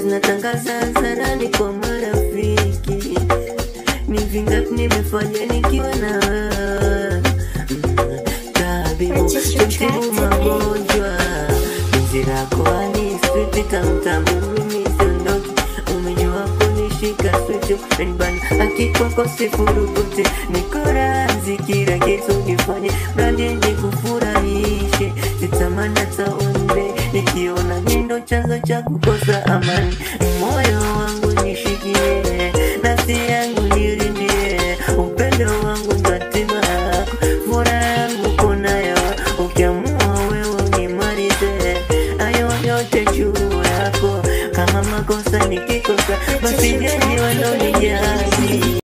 Natangaza hadharani kwa marafiki, ni vingapi nimefanya nikiwa na wewe. Tabibu tumtibu magonjwa, penzi lako ni sweet tamu mimi siondoki. Umejua kunishika sweet nibani akikoko sifurukuti. Niko radhi kila kitu nifanye mradi nikufurahishe. Sitamani hata umbe nikiona nindo chanzo cha kukosa amani. Moyo wangu nishikie, nafsi yangu nilindie. Upendo wangu ndo hatima yako, furaha yangu kunayo. Ukiamua wewe unimalize, hayo yote juu yako. Kama makosa nikikosa, basi jaji wanaonijali.